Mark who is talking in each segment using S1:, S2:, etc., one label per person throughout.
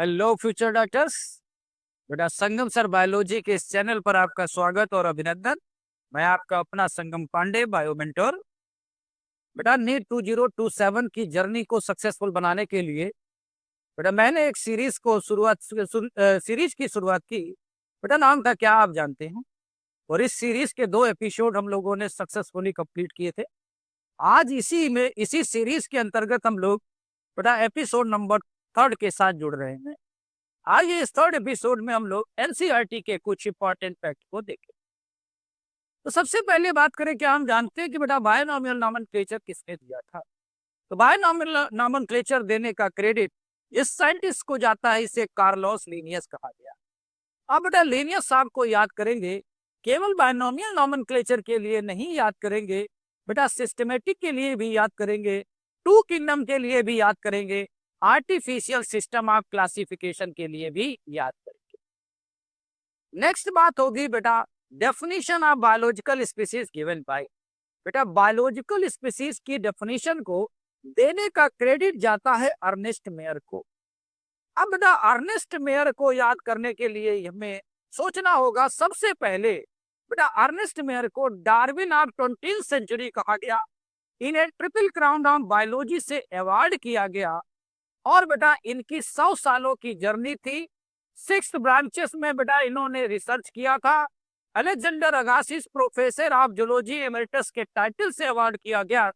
S1: Hello future doctors. बेटा संगम sir biology के इस चैनल पर आपका स्वागत और अभिनंदन। मैं आपका अपना संगम पांडे, बायो मेंटोर। बेटा नीट 2027 की जर्नी को सक्सेसफुल बनाने के लिए बेटा मैंने एक सीरीज की शुरुआत की। बेटा नाम था क्या आप जानते हैं? और इस सीरीज के 2 एपिसोड हम लोगों ने सक्सेसफुली कंप्लीट किए थे। आज इसी सीरीज के अंतर्गत हम लोग बेटा एपिसोड नंबर 3 के साथ जुड़ रहे हैं। आइए इस 3rd एपिसोड में हम लोग एनसीईआरटी के कुछ इंपॉर्टेंट फैक्ट को देखें। तो सबसे पहले बात करें, क्या हम जानते हैं कि बेटा बायनॉमियल नॉमेनक्लेचर किसने दिया था? तो बायनॉमियल नॉमेनक्लेचर देने का क्रेडिट इस साइंटिस्ट को जाता है, इसे कार्लोस लीनियस कहा गया। अब बेटा लीनियस साहब को याद करेंगे, केवल बायनॉमियल नॉमेनक्लेचर के लिए नहीं याद करेंगे, बेटा सिस्टमेटिक के लिए भी याद करेंगे, टू किंगडम के लिए भी याद करेंगे, आर्टिफिशियल सिस्टम ऑफ क्लासिफिकेशन के लिए भी याद करेंगे। नेक्स्ट बात होगी बेटा definition of biological species given by. बेटा बायोलॉजिकल स्पीसीज की डेफिनेशन को देने का क्रेडिट जाता है अर्नेस्ट मेयर को। अब बेटा अर्नेस्ट मेयर को याद करने के लिए हमें सोचना होगा, सबसे पहले बेटा अर्नेस्ट मेयर को डार्विन ऑफ 20th सेंचुरी कहा गया। इन्हें ट्रिपल क्राउन ऑफ बायोलॉजी से अवार्ड किया गया और बेटा इनकी 100 सालों की जर्नी थी। 6 ब्रांचेस में बेटा इन्होंने रिसर्च किया था। Alexander Agassiz professor of zoology emeritus के टाइटल से अवार्ड किया गया।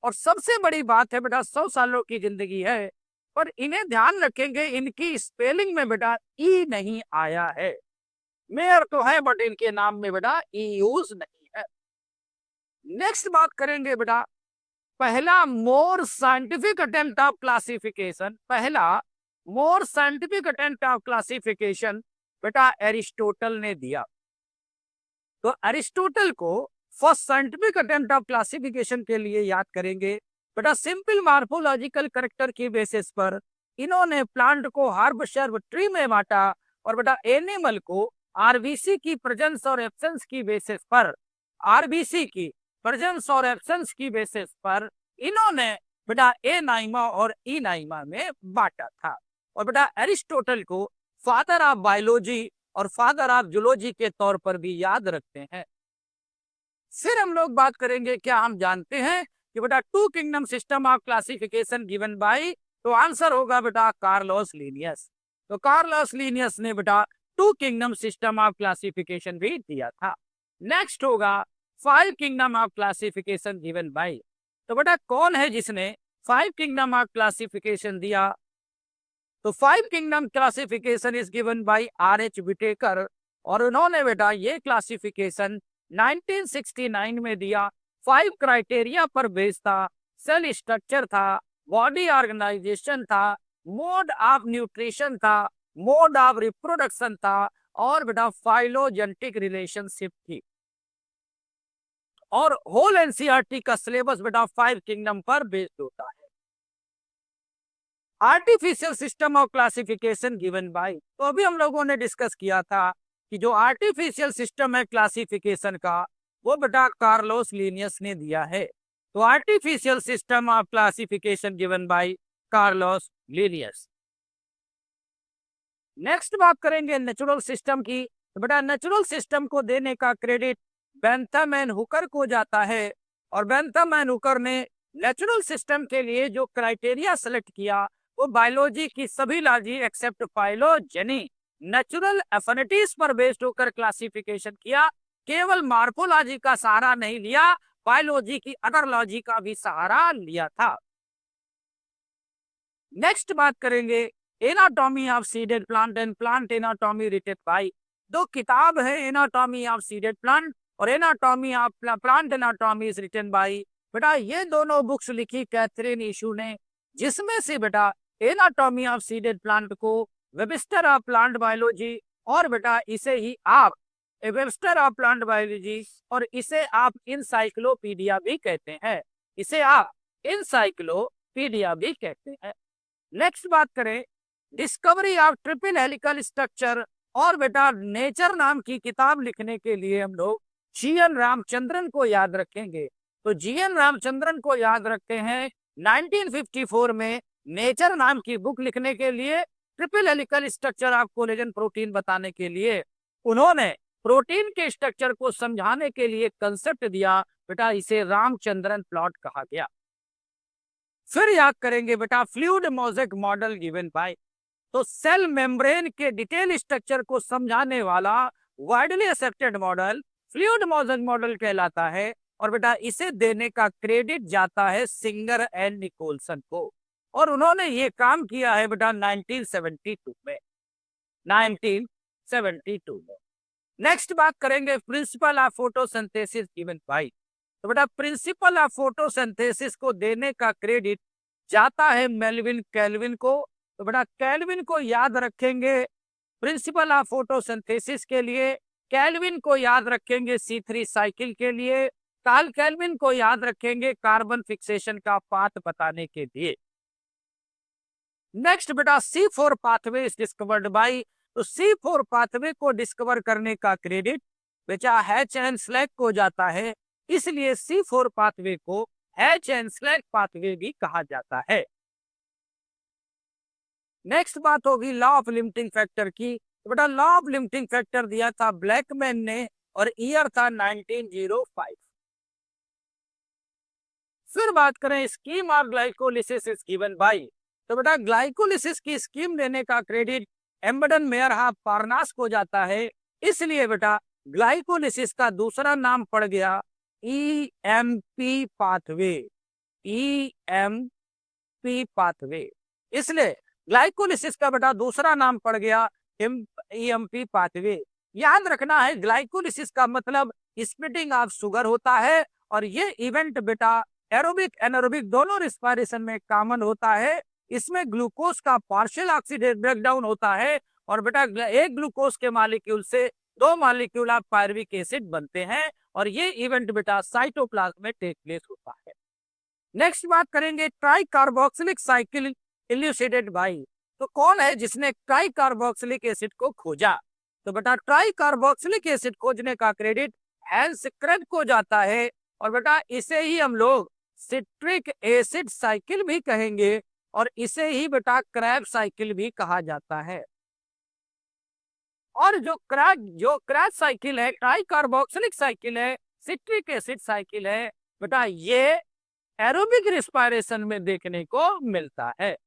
S1: और सबसे बड़ी बात है बेटा 100 सालों की जिंदगी है, पर इन्हें ध्यान रखेंगे इनकी स्पेलिंग में बेटा ई नहीं आया है। मेयर तो है बट इनके नाम में बेटा ई यूज नहीं है। नेक्स्ट बात करेंगे बेटा पहला more scientific attempt of classification. बेटा एरिस्टोटल ने दिया। तो एरिस्टोटल को first scientific attempt of classification के लिए याद करेंगे। बेटा सिंपल मार्फोलॉजिकल कैरेक्टर की बेसिस पर इन्होंने प्लांट को हर्ब शर्ब ट्री में बांटा और बेटा एनिमल को आरबीसी की प्रेजेंस और एब्सेंस की बेसिस पर इन्होंने बेटा ए नाइमा और ई नाइमा में बांटा था। और बेटा एरिस्टोटल को फादर ऑफ बायोलॉजी और फादर ऑफ जूलॉजी के तौर पर भी याद रखते हैं। फिर हम लोग बात करेंगे, क्या हम जानते हैं कि बेटा two kingdom system of classification given by? तो आंसर होगा बेटा कार्लोस लीनियस। तो कार्लोस लीनियस ने बेटा two kingdom system of classification भी दिया था। नेक्स्ट होगा 5 kingdom of classification given by. तो बेटा कौन है जिसने 5 किंगडम ऑफ क्लासिफिकेशन दिया? तो 5 kingdom classification is given by R H. Whittaker और उन्होंने बेटा ये क्लासिफिकेशन 1969 में दिया। 5 क्राइटेरिया पर बेस्ड था। सेल स्ट्रक्चर था, बॉडी ऑर्गेनाइजेशन था, मोड ऑफ न्यूट्रिशन था, मोड ऑफ रिप्रोडक्शन था और बेटा फाइलोजेनेटिक रिलेशनशिप थी। और होल एनसीईआरटी का सिलेबस बेटा 5 किंगडम पर बेस्ड होता है। Artificial system of classification given by. तो अभी हम लोगों ने डिस्कस किया था कि जो आर्टिफिशियल सिस्टम है क्लासिफिकेशन का, वो बेटा कार्लोस लीनियस ने दिया है। तो artificial system of classification given bye Carlos Linnaeus. Next बात करेंगे नेचुरल सिस्टम की। तो बेटा नेचुरल सिस्टम को देने का क्रेडिट बेंथम एंड हुकर को जाता है। और बेंथम एंड हुकर ने नेचुरल सिस्टम के लिए जो क्राइटेरिया सेलेक्ट किया वो बायोलॉजी की सभी logy except phylogeny natural affinities पर बेस्ड होकर क्लासिफिकेशन किया। केवल मार्फोलॉजी का सहारा नहीं लिया, बायोलॉजी की अदर लॉजी का भी सहारा लिया था। नेक्स्ट बात करेंगे anatomy of seeded plant and plant anatomy written by. 2 किताब है, एनाटॉमी ऑफ सीडेड प्लांट और anatomy of plant anatomy is written by. बेटा ये दोनों बुक्स लिखी कैथरीन इशू ने, जिसमें से बेटा एनाटॉमी ऑफ सीडेड प्लांट को वेबस्टर ऑफ प्लांट बायोलॉजी और बेटा इसे ही आप वेबस्टर ऑफ प्लांट बायोलॉजी और इसे आप इंसाइक्लोपीडिया भी कहते हैं। नेक्स्ट बात करें discovery of triple helical structure. और बेटा नेचर नाम की किताब लिखने के लिए हम लोग जी.एन. रामचंद्रन को याद रखेंगे। तो जी.एन. रामचंद्रन को याद रखते हैं 1954 में नेचर नाम की बुक लिखने के लिए। Triple helical structure of collagen protein बताने के लिए उन्होंने प्रोटीन के स्ट्रक्चर को समझाने के लिए कंसेप्ट दिया बेटा, इसे रामचंद्रन प्लॉट कहा गया। फिर याद करेंगे बेटा fluid mosaic model given by, तो सेल मेम्ब्रेन के डिटेल स्ट्रक्चर को समझाने वाला widely accepted model fluid mosaic model कहलाता है। और बेटा इसे देने का क्रेडिट जाता है सिंगर एंड निकोलसन को, और उन्होंने ये काम किया है बेटा 1972 में। 1972 में। नेक्स्ट बात करेंगे principle of photosynthesis given by, तो बेटा प्रिंसिपल ऑफ फोटोसिंथेसिस को देने का क्रेडिट जाता है मेल्विन कैल्विन को। तो बेटा कैल्विन को याद रखेंगे प्रिंसिपल ऑफ फोटोसिंथेसिस के लिए, कैल्विन को याद रखेंगे C3 साइकिल के लिए, कार्ल कैल्विन को याद रखेंगे कार्बन फिक्सेशन का पाथ बताने के लिए। नेक्स्ट बेटा C4 pathway is discovered by, तो C4 पाथवे को डिस्कवर करने का क्रेडिट बेटा हैच एंड स्लैग को जाता है, इसलिए C4 पाथवे को हैच एंड स्लैग पाथवे भी कहा जाता है। नेक्स्ट बात होगी लॉ ऑफ लिमिटिंग फैक्टर की, तो बेटा लॉ ऑफ लिमिटिंग फैक्टर दिया था ब्लैकमैन ने और ईयर था 1905। फिर बात करें scheme of glycolysis is given by, तो बेटा ग्लाइकोलिसिस की स्कीम देने का क्रेडिट एम्बर्डन मेयरहाफ पार्नास को जाता है, इसलिए बेटा ग्लाइकोलिसिस का दूसरा नाम पड़ गया EMP पाथवे। EMP पाथवे, इसलिए ग्लाइकोलिसिस का बेटा दूसरा नाम पड़ गया EMP पाथवे। याद रखना है ग्लाइकोलिसिस का मतलब स्प्लिटिंग ऑफ शुगर होता है, और ये इवेंट बेटा एरोबिक एनारोबिक दोनों रिस्पायरेशन में कॉमन होता है। इसमें ग्लूकोज का पार्शियल ऑक्सीडेज ब्रेकडाउन होता है, और बेटा एक ग्लूकोज के मॉलिक्यूल से दो मॉलिक्यूल ऑफ पायरुविक एसिड बनते हैं, और ये इवेंट बेटा साइटोप्लाज्म में टेक प्लेस होता है। नेक्स्ट बात करेंगे ट्राई कार्बोक्सिलिक साइकिल इल्यूसिडेटेड बाय, तो कौन है जिसने ट्राई कार्बोक्सिलिक एसिड को खोजा, तो बेटा ट्राई कार्बोक्सिलिक एसिड खोजने का क्रेडिट हैंस क्रेग को जाता है, और बेटा इसे ही हम लोग सिट्रिक एसिड साइकिल भी कहेंगे, और इसे ही बेटा क्रैब साइकिल भी कहा जाता है। और जो क्रैब साइकिल है, ट्राई कार्बोक्सिलिक साइकिल है, सिट्रिक एसिड साइकिल है, बेटा ये एरोबिक रिस्पायरेशन में देखने को मिलता है।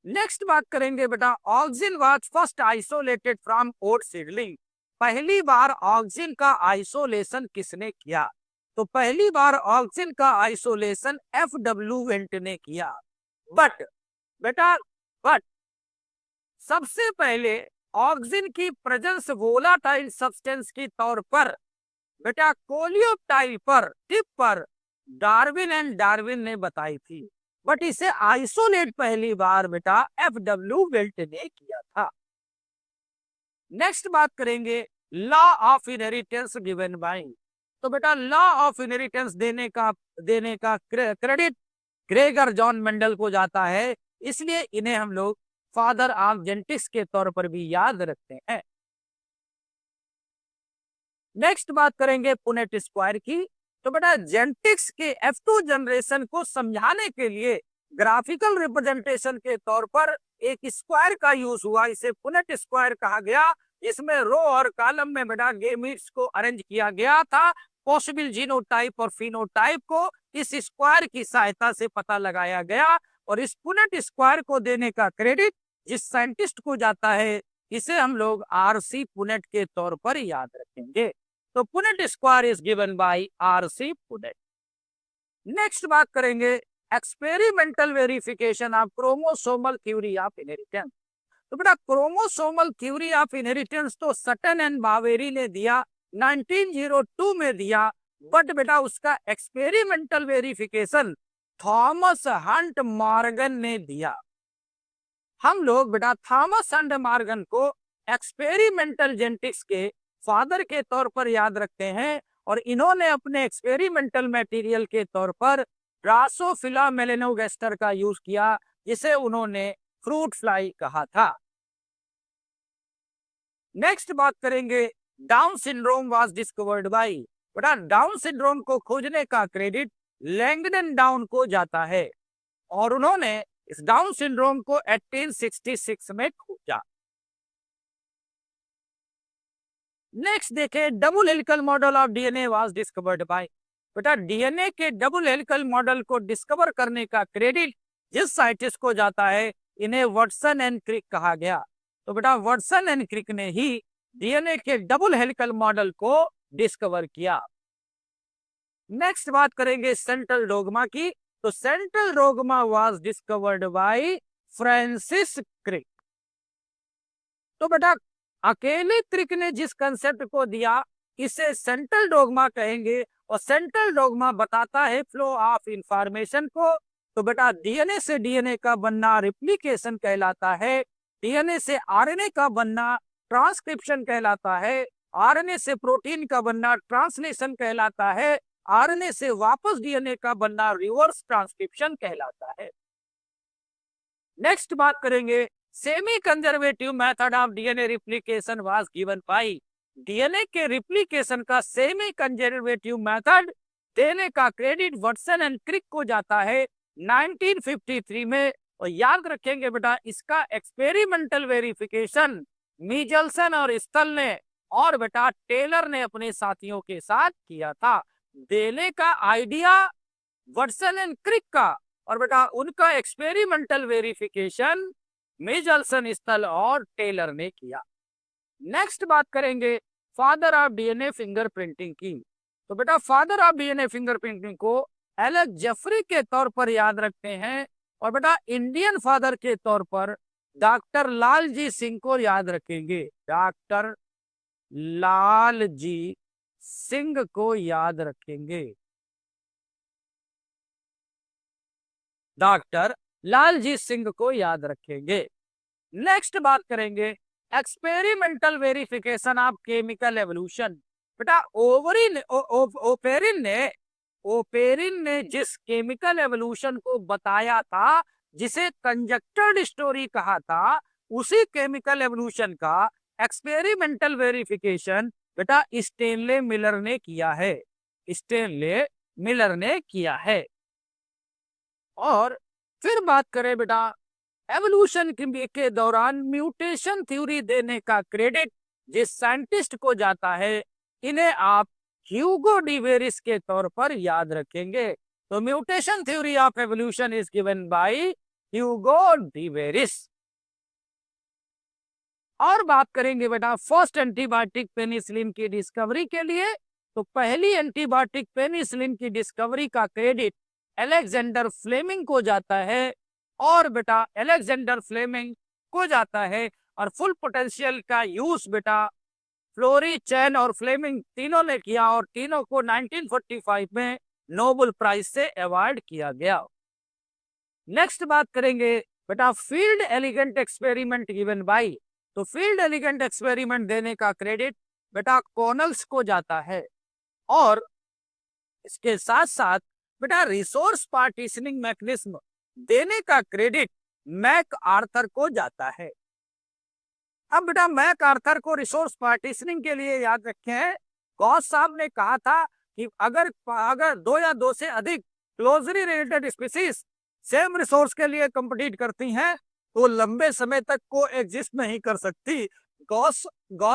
S1: नेक्स्ट बात करेंगे बेटा auxin was first isolated from oat seedling, पहली बार ऑक्सिन का आइसोलेशन किसने किया, तो पहली बार ऑक्सिन का आइसोलेशन FW वेंट ने किया। बट सबसे पहले ऑक्सिन की प्रेजेंस वोलाटाइल सब्सटेंस की तौर पर बेटा कोलियोप्टाइल पर टिप पर डार्विन ने बताई थी, बट इसे आइसोलेट पहली बार बेटा FW वेल्ट ने किया था। नेक्स्ट बात करेंगे law of inheritance given by, तो बेटा लॉ ऑफ इनहेरिटेंस देने का क्रेडिट ग्रेगर जॉन मेंडल को जाता है, इसलिए इन्हें हम लोग फादर ऑफ जेनेटिक्स के तौर पर भी याद रखते हैं। नेक्स्ट बात करेंगे पुनेट स्क्वायर की, तो बेटा जेनेटिक्स के F2 जनरेशन को समझाने के लिए ग्राफिकल रिप्रेजेंटेशन के तौर पर एक स्क्वायर का यूज हुआ, इसे पुनेट स्क्वायर कहा गया। इसमें रो और कॉलम में बेटा गेमीट्स को अरेंज किया गया था, पॉसिबल जीनोटाइप और फिनोटाइप को इस स्क्वायर की सहायता से पता लगाया गया, और इस पुनेट स्क्वायर को देने का क्रेडिट जिस साइंटिस्ट को जाता है इसे हम लोग RC पुनेट के तौर पर याद रखेंगे। तो Punnett square is given bye RC Punnett. Next बात करेंगे experimental verification of chromosomal theory of inheritance, तो बेटा क्रोमोसोमल थ्योरी ऑफ इनहेरिटेंस तो सटन एंड बावेरी ने दिया 1902 में दिया, बट बेटा उसका experimental verification Thomas Hunt Morgan ने दिया। हम लोग बेटा थॉमस हंट मॉर्गन को एक्सपेरिमेंटल जेनेटिक्स के फादर के तौर पर याद रखते हैं, और इन्होंने अपने एक्सपेरिमेंटल मटेरियल के तौर पर ड्रासोफिला मेलेनोगेस्टर का यूज किया, जिसे उन्होंने फ्रूट फ्लाई कहा था। नेक्स्ट बात करेंगे down syndrome was discovered bye, बेटा डाउन सिंड्रोम को खोजने का क्रेडिट लैंगडन डाउन को जाता है, और उन्होंने इस डाउन सिंड्रोम को 1866 में खोजा। नेक्स्ट देखें, double helical model of DNA was discovered bye. बेटा डीएनए के डबल हेलिकल मॉडल को डिस्कवर करने का क्रेडिट जिस साइंटिस्ट को जाता है, इन्हें वाटसन एंड क्रिक कहा गया। तो बेटा वाटसन एंड क्रिक ने ही डीएनए के डबल हेलिकल मॉडल को डिस्कवर किया। नेक्स्ट बात करेंगे सेंट्रल डोग्मा की। तो central dogma was discovered by Francis Crick. तो बेटा अकेले क्रिक ने जिस कंसेप्ट को दिया, इसे सेंट्रल डोग्मा कहेंगे। और सेंट्रल डोग्मा बताता है फ्लो ऑफ इंफॉर्मेशन को। तो बेटा डीएनए से डीएनए का बनना रिप्लिकेशन कहलाता है, डीएनए से आरएनए का बनना ट्रांसक्रिप्शन कहलाता है, आरएनए से प्रोटीन का बनना ट्रांसलेशन कहलाता है, आरएनए से वापस डीएनए का बनना रिवर्स ट्रांसक्रिप्शन कहलाता है। नेक्स्ट बात करेंगे, semi conservative method of DNA replication was given by. DNA के रिप्लिकेशन का सेमी कंजर्वेटिव मेथड देने का क्रेडिट वाटसन एंड क्रिक को जाता है 1953 में। और याद रखेंगे बेटा, इसका एक्सपेरिमेंटल वेरिफिकेशन मिचेल्सन और स्टल ने और बेटा टेलर ने अपने साथियों के साथ किया था। देने का आइडिया वाटसन एंड क्रिक का, और बेटा उनका एक्सपेरिमेंटल वेरिफिकेशन मिचेल्सन, स्टल और टेलर ने किया। नेक्स्ट बात करेंगे फादर ऑफ डीएनए फिंगरप्रिंटिंग की। तो बेटा फादर ऑफ डीएनए फिंगरप्रिंटिंग को एलेक्स जेफरी के तौर पर याद रखते हैं, और बेटा इंडियन फादर के तौर पर डॉक्टर लालजी सिंह को याद रखेंगे। डॉक्टर लालजी सिंह को याद रखेंगे। डॉक्टर लालजी सिंह को याद रखेंगे। नेक्स्ट बात करेंगे experimental verification of chemical evolution. बेटा ओपेरिन ने जिस केमिकल एवोल्यूशन को बताया था, जिसे कंजक्टेड स्टोरी कहा था, उसी केमिकल एवोल्यूशन का एक्सपेरिमेंटल वेरिफिकेशन बेटा स्टेनले मिलर ने किया है। स्टेनले मिलर ने किया है। और फिर बात करें बेटा एवोल्यूशन के दौरान म्यूटेशन थ्योरी देने का क्रेडिट जिस साइंटिस्ट को जाता है, इन्हें आप ह्यूगो डिवेरिस के तौर पर याद रखेंगे। तो mutation theory of evolution is given by Hugo de Vries. और बात करेंगे बेटा फर्स्ट एंटीबायोटिक पेनिसिलिन की डिस्कवरी के लिए। तो पहली एंटीबायोटिक पेनिसिलिन की डिस्कवरी का क्रेडिट अलेक्जेंडर फ्लेमिंग को जाता है, और बेटा अलेक्जेंडर फ्लेमिंग को जाता है। और फुल पोटेंशियल का यूज बेटा फ्लोरी, चैन और फ्लेमिंग तीनों ने किया, और तीनों को 1945 में नोबेल प्राइज से अवार्ड किया गया। नेक्स्ट बात करेंगे बेटा field elegant experiment given by. तो फील्ड एलिगेंट एक्सपेरिमेंट देने का क्रेडिट बेटा कॉनल्स को जाता है, और इसके साथ साथ बेटा रिसोर्स पार्टीशनिंग मैकेनिज्म देने का क्रेडिट मैक आर्थर को जाता है। अब बेटा मैक आर्थर को रिसोर्स पार्टीशनिंग के लिए याद रखें, गॉस साहब ने कहा था कि अगर दो या दो से अधिक closely related species same resource के लिए कंपीट करती हैं, तो लंबे समय तक को एग्जिस्ट नहीं कर सकती। गॉस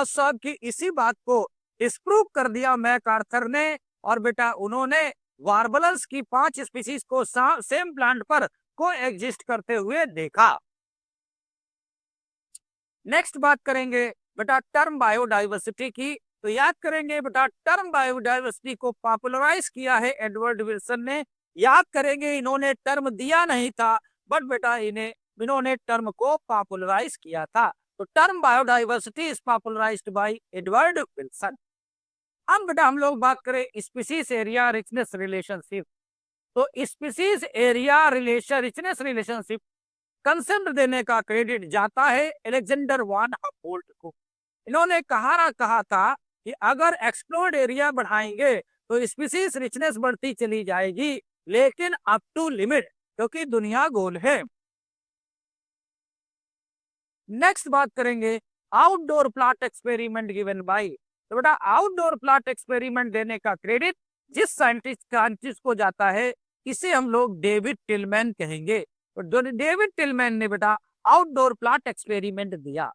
S1: साहब की इसी बात को डिस्प्रूव कर दिया मैक आर्थर ने, और बेटा उन्होंने वार्बलर्स की 5 स्पीसीज को सेम प्लांट पर को एग्जिस्ट करते हुए देखा। नेक्स्ट बात करेंगे बेटा टर्म बायोडाइवर्सिटी की। तो याद करेंगे बेटा टर्म बायोडाइवर्सिटी को पॉपुलराइज किया है एडवर्ड विल्सन ने। याद करेंगे इन्होंने टर्म दिया नहीं था, बट बेटा इन्होंने टर्म को पॉपुलराइज किया था। तो term biodiversity is popularised bye Edward Wilson. अब बेटा हम लोग बात करें स्पीसीज एरिया रिचनेस रिलेशनशिप। तो species area richness relationship concept देने का क्रेडिट जाता है अलेक्जेंडर वान हफोल्ट को। इन्होंने कहा था कि अगर एक्सप्लोर्ड एरिया बढ़ाएंगे तो स्पीसीज रिचनेस बढ़ती चली जाएगी, लेकिन अप टू लिमिट, क्योंकि दुनिया गोल है। नेक्स्ट बात करेंगे outdoor plot experiment given by. तो बेटा आउटडोर प्लॉट एक्सपेरिमेंट देने का क्रेडिट जिस साइंटिस्ट को जाता है, इसे हम लोग डेविड टिलमैन कहेंगे। तो डेविड टिलमैन ने बेटा आउटडोर प्लांट एक्सपेरिमेंट दिया।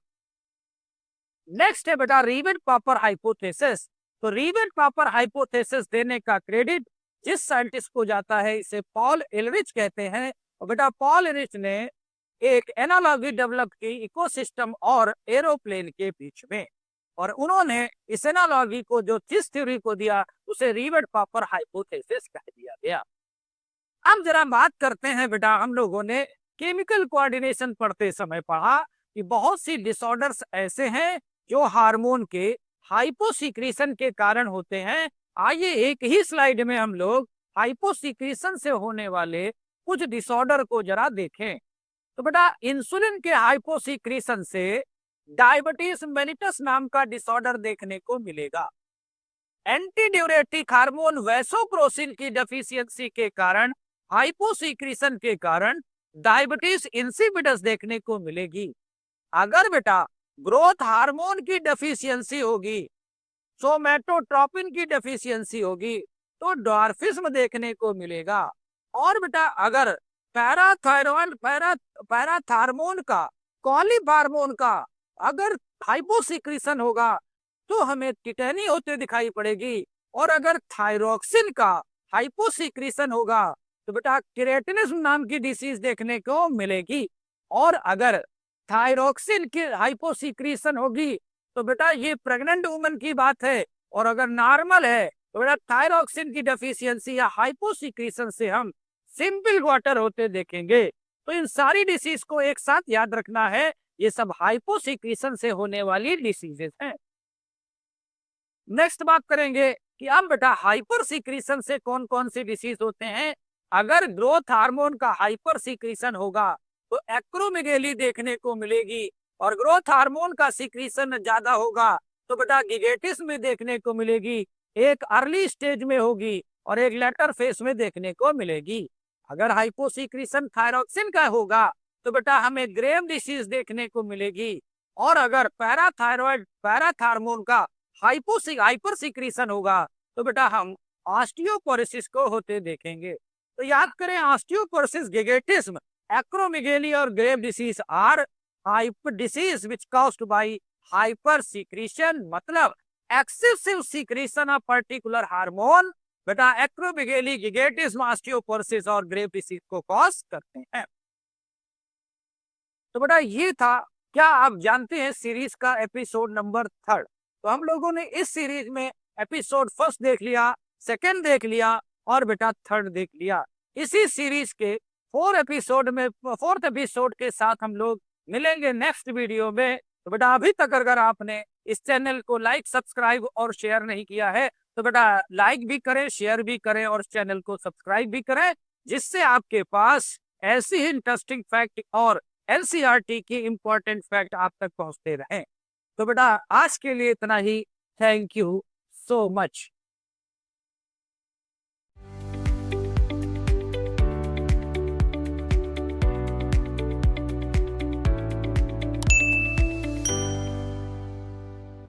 S1: नेक्स्ट है बेटा रीवेन पापर हाइपोथेसिस। तो रीवेन पापर हाइपोथेसिस देने का क्रेडिट जिस साइंटिस्ट को जाता है इसे पॉल एलरिच कहते हैं। और बेटा पॉल एलरिच ने एक एनालॉजी डेवलप की इकोसिस्टम और एरोप्लेन के बीच में, और उन्होंने इस एनालॉजी को जो जिस थ्योरी को दिया उसे रीवेन पापर हाइपोथेसिस कह दिया गया। अब जरा बात करते हैं बेटा, हम लोगों ने केमिकल कोऑर्डिनेशन पढ़ते समय पढ़ा कि बहुत सी डिसऑर्डर्स ऐसे हैं जो हार्मोन के हाइपोसिक्रीशन के कारण होते हैं। आइए एक ही स्लाइड में हम लोग हाइपोसिक्रीशन से होने वाले कुछ डिसऑर्डर को जरा देखें। तो बेटा इंसुलिन के हाइपोसिक्रीशन से डायबिटीज मेलिटस नाम का डिसऑर्डर देखने को मिलेगा। एंटीड्यूरेटिक हार्मोन वैसोप्रोसिन की डेफिशिएंसी के कारण, हाइपोसिक्रीशन के कारण डायबिटीज इंसिपिडस देखने को मिलेगी। अगर बेटा ग्रोथ हार्मोन की डेफिशिएंसी होगी, सोमैटोट्रोपिन की डेफिशिएंसी होगी, तो डॉर्फिज्म देखने को मिलेगा। और बेटा अगर पैराथायरॉइड पैराथार्मोन का, कॉलिफ हार्मोन का अगर हाइपोसिक्रीशन होगा तो हमें टिटेनी होते दिखाई पड़ेगी। और अगर थायरोक्सिन का हाइपोसिक्रीशन होगा तो बेटा क्रिएटिनिज्म नाम की डिसीज देखने को मिलेगी। और अगर थायरोक्सिन की हाइपोसिक्रीशन होगी तो बेटा ये प्रेग्नेंट वुमन की बात है। और अगर नॉर्मल है तो बेटा थायरोक्सिन की डेफिशिएंसी या हाइपोसिक्रीशन से हम सिंपल वाटर होते देखेंगे। तो इन सारी डिसीज को एक साथ याद रखना है, ये सब हाइपोसिक्रीशन से होने वाली डिसीजेस हैं। नेक्स्ट बात करेंगे कि अब बेटा हाइपर सिक्रीशन से कौन कौन सी डिसीज होते हैं। अगर ग्रोथ हार्मोन का हाइपर सिक्रीशन होगा तो एक्रोमेगेली देखने को मिलेगी। और ग्रोथ हार्मोन का सिक्रीशन ज्यादा होगा तो बेटा गिगेटिस में देखने को मिलेगी। एक अर्ली स्टेज में होगी और एक लेटर फेस में देखने को मिलेगी। अगर हाइपोसिक्रीशन थायरोक्सिन का होगा तो बेटा हमें ग्रेव डिसीज देखने को मिलेगी। और अगर पैराथार्मोन का हाइपर सिक्रीशन होगा तो बेटा हम ऑस्टियोपोरोसिस को होते देखेंगे। तो याद करें ऑस्टियोपोरोसिस, गिगेटिस्म, एक्रोमेगेली और grave disease are hyper disease which caused by hyper secretion, मतलब excessive secretion of particular hormone बेटा एक्रोमेगेली, गिगेटिस्म, ऑस्टियोपोरोसिस और ग्रेव डिसीज को कॉज करते हैं। तो बेटा ये था, क्या आप जानते हैं सीरीज का एपिसोड नंबर 3। तो हम लोगों ने इस सीरीज में एपिसोड 1 देख लिया, 2 देख लिया और बेटा 3 देख लिया। इसी सीरीज के 4th एपिसोड के साथ हम लोग मिलेंगे नेक्स्ट वीडियो में। तो बेटा अभी तक अगर आपने इस चैनल को लाइक, सब्सक्राइब और शेयर नहीं किया है तो बेटा लाइक भी करें, शेयर भी करें और चैनल को सब्सक्राइब भी करें, जिससे आपके पास ऐसी ही इंटरेस्टिंग फैक्ट और एनसीईआरटी की इंपॉर्टेंट फैक्ट आप तक पहुंचते रहें। तो बेटा आज के लिए इतना ही। Thank you so much.